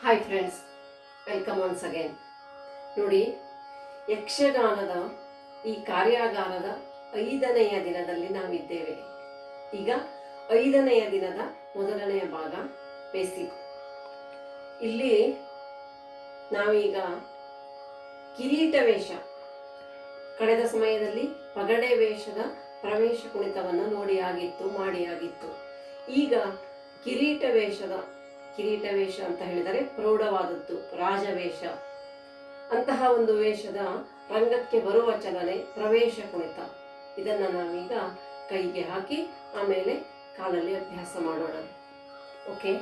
Hi friends, welcome once again. ನೋಡಿ, ಯಕ್ಷಗಾನದ ಈ ಕಾರ್ಯಾಗಾರದ 5ನೆಯ ದಿನದಲ್ಲಿ ನಾವಿದ್ದೇವೆ. ಈಗ 5ನೆಯ ದಿನದ ಮೊದಲನೆಯ ಭಾಗ ಬೇಸಿಕ್. ಇಲ್ಲಿ ನಾವೀಗ ಕಿರೀಟ ವೇಷ, ಕಳೆದ ಸಮಯದಲ್ಲಿ ಪಗಡೆ ವೇಷದ ಪ್ರವೇಶ ಕುಣಿತವನ್ನು ಮಾಡಿಯಾಗಿತ್ತು. ಈಗ ಕಿರೀಟ ವೇಷ ಅಂತ ಹೇಳಿದರೆ ಪ್ರೌಢವಾದದ್ದು, ರಾಜವೇಷ. ಅಂತಹ ಒಂದು ವೇಷದ ರಂಗಕ್ಕೆ ಬರುವ ಚಲನೆ ಪ್ರವೇಶ ಕುಣಿತ. ಇದನ್ನ ನಾವೀಗ ಕೈಗೆ ಹಾಕಿ ಆಮೇಲೆ ಕಾಲಲ್ಲಿ ಅಭ್ಯಾಸ ಮಾಡೋಣ. ಓಕೆ,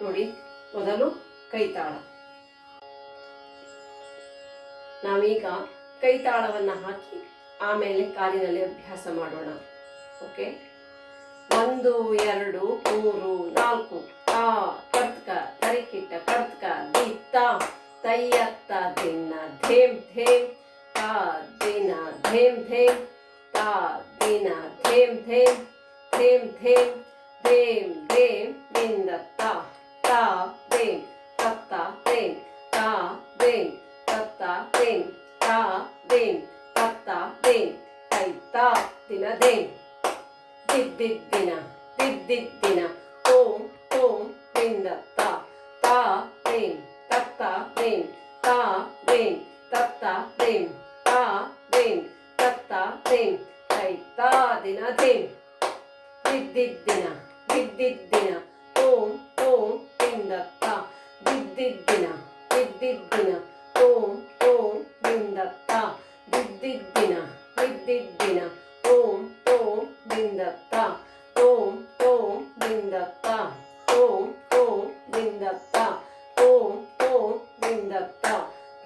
ನೋಡಿ, ಮೊದಲು ಕೈತಾಳ. ನಾವೀಗ ಕೈತಾಳವನ್ನ ಹಾಕಿ ಆಮೇಲೆ ಕಾಲಿನಲ್ಲಿ ಅಭ್ಯಾಸ ಮಾಡೋಣ. ಓಕೆ, 1 2 3 4 ತಾ ಕರ್ತಕ ತರಿಕಿಟ್ಟ ಕರ್ತಕ ದಿತ್ತ ತಯ್ಯತ್ತ ದಿನ ಧೇಮ್ ಧೇಮ್ ತಾ ದಿನ ಧೇಮ್ ಧೇಮ್ ತಾ ದಿನ ಧೇಮ್ ಧೇಮ್ ಧೇಮ್ ಧೇಮ್ ಧೇಮ್ ಧೇಮ್ ಬಿಂದತ್ತ ತಾ ಧೇಮ್ ತತ್ತ ಧೇಮ್ ತಾ ಧೇಮ್ ತತ್ತ ಧೇಮ್ ತಾ ಧೇಮ್ ತತ್ತ ಧೇಮ್ ತೈತಾ ದಿನ ಧೇಮ್ ದಿದ್ದಿದ್ದಿನ ದಿದ್ದಿದ್ದಿನ ಓಂ ಓಂ ಬಿಂದತ್ತ ತಾ ಧೇಮ್ ತತ್ತ ಧೇಮ್ ತಾ ಧೇಮ್ ತತ್ತ ಧೇಮ್ ತಾ ಧೇಮ್ ತತ್ತ ಧೇಮ್ ತೈತಾ ದಿನ ಧೇಮ್ ದಿದ್ದಿದ್ದಿನ ದಿದ್ದಿದ್ದಿನ ಓಂ ಓಂ ಬಿಂದತ್ತ ದಿದ್ದಿದ್ದಿನ ದಿದ್ದಿದ್ದಿನ ಓಂ ಓಂ ಬಿಂದತ್ತ ದಿದ್ದಿದ್ದಿನ ದಿದ್ದಿದ್ದಿನ ಓಂ ಓಂ ಬಿಂದತ್ತ ಓಂ ಓಂ ಬಿಂದತ್ತ ಓಂ ಓಂ ಬಿಂದತ್ತ ಓಂ ಓಂ ಬಿಂದತ್ತ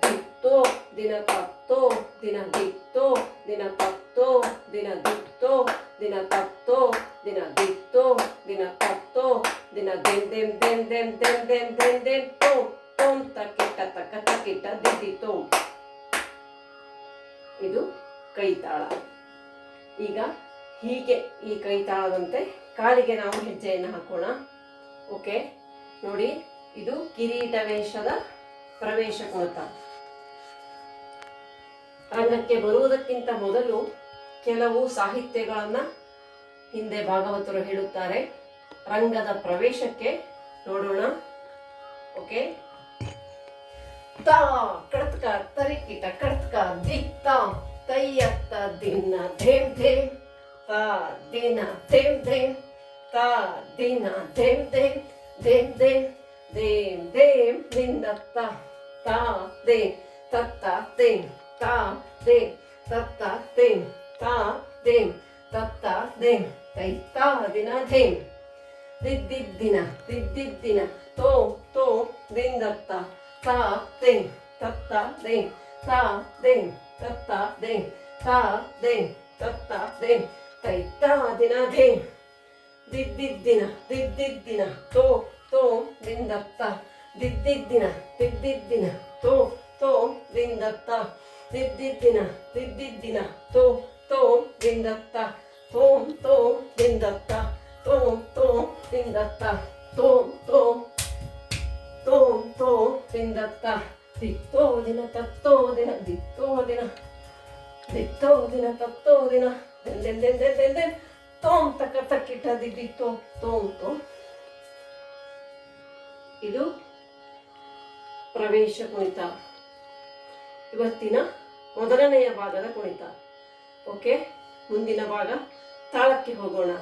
ದಿತ್ತೋ ದಿನ ತತ್ತೋ ದಿನ ದಿತ್ತೋ ದಿನ ತತ್ತೋ ದಿನ ದಿತ್ತೋ ದಿನ ತತ್ತೋ ದಿನ ದಿತ್ತೋ ದಿನ ತತ್ತೋ ದಿನ ದೆಂ ದೆಂ ದೆಂ ದೆಂ ದೆಂ ದೆಂ ದೆಂ ದೆಂ ತೋಂ ತೋಂ ತಕ್ಕಿಟ್ಟ ತಕ್ಕ ತಕ್ಕಿಟ್ಟ ದಿದ್ದಿತ್ತೋ. ಇದು ಕೈತಾಳ. ಈಗ ಹೀಗೆ ಈ ಕೈತಾಳದಂತೆ ಕಾಲಿಗೆ ನಾವು ಹೆಜ್ಜೆಯನ್ನು ಹಾಕೋಣ. ಓಕೆ, ನೋಡಿ, ಇದು ಕಿರೀಟ ವೇಷದ ಪ್ರವೇಶ ಕುಣಿತ. ರಂಗಕ್ಕೆ ಬರುವುದಕ್ಕಿಂತ ಮೊದಲು ಕೆಲವು ಸಾಹಿತ್ಯಗಳನ್ನ ಹಿಂದೆ ಭಾಗವತರು ಹೇಳುತ್ತಾರೆ. ರಂಗದ ಪ್ರವೇಶಕ್ಕೆ ನೋಡೋಣ. ಓಕೆ, ತಾ ಕಡ್ತಕ ತರಿಕಿಟ ಕಡ್ತಕ ದಿತ್ತ ತಯ್ಯತ್ತ ದಿನ ಧೇಮ್ ಧೇಮ್ ತಾ ದಿನ ಧೇಮ್ ಧೇಮ್ ತಾ ದಿನ ಧೇಮ್ ಧೇಮ್ ಧೇಮ್ ಧೇಮ್ ಧೇಮ್ ಧೇಮ್ ಬಿಂದತ್ತ ತಾ ಧೇಮ್ ತತ್ತ ಧೇಮ್ ತಾ ಧೇಮ್ ತತ್ತ ಧೇಮ್ ತಾ ಧೇಮ್ ತತ್ತ ಧೇಮ್ ತೈತಾ ದಿನ ಧೇಮ್ ದಿದ್ದಿದ್ದಿನ ದಿದ್ದಿದ್ದಿನ ತೋ ತೋ ಬಿಂದತ್ತ ತಾ ಧೇಮ್ ತತ್ತ ಧೇಮ್ ತಾ ಧೇಮ್ ತತ್ತ ಧೇಮ್ ತಾ ಧೇಮ್ ತತ್ತ ಧೇಮ್ ತೈತಾ ದಿನ ಧೇಮ್ ದಿದ್ದಿದ್ದಿನ ದಿದ್ದಿದ್ದಿನ ತೋ ತೋ ಬಿಂದತ್ತ ದಿದ್ದಿದ್ದಿನ ದಿದ್ದಿದ್ದಿನ ತೋ ತೋ ಬಿಂದತ್ತ ದಿದ್ದಿದ್ದಿನ ದಿದ್ದಿದ್ದಿನ ತೋ ತೋ ಬಿಂದತ್ತ ತೋಂ ತೋ ಬಿಂದತ್ತ ತೋಂ ತೋ ಬಿಂದತ್ತ ತೋಂ ತೋ ತೋಂ ತೋ ಬಿಂದತ್ತ ದಿತ್ತೋ ದಿನ ತತ್ತೋ ದಿನ ದಿತ್ತೋ ದಿನ ದಿತ್ತೋ ದಿನ ತತ್ತೋ ದಿನ ದೆನ್ ದೆನ್ ದೆನ್ ದೆನ್ ದೆನ್ ತೋಂ ತಕ್ಕ ತಕ್ಕಿಟ್ಟ ದಿದ್ದಿತ್ತೋ ತೋಂ ತೋ. ಇದು ಪ್ರವೇಶ ಕುಣಿತ, ಇವತ್ತಿನ ಮೊದಲನೆಯ ಭಾಗದ ಕುಣಿತ. ಓಕೆ, ಮುಂದಿನ ಭಾಗ ತಾಳಕ್ಕೆ ಹೋಗೋಣ.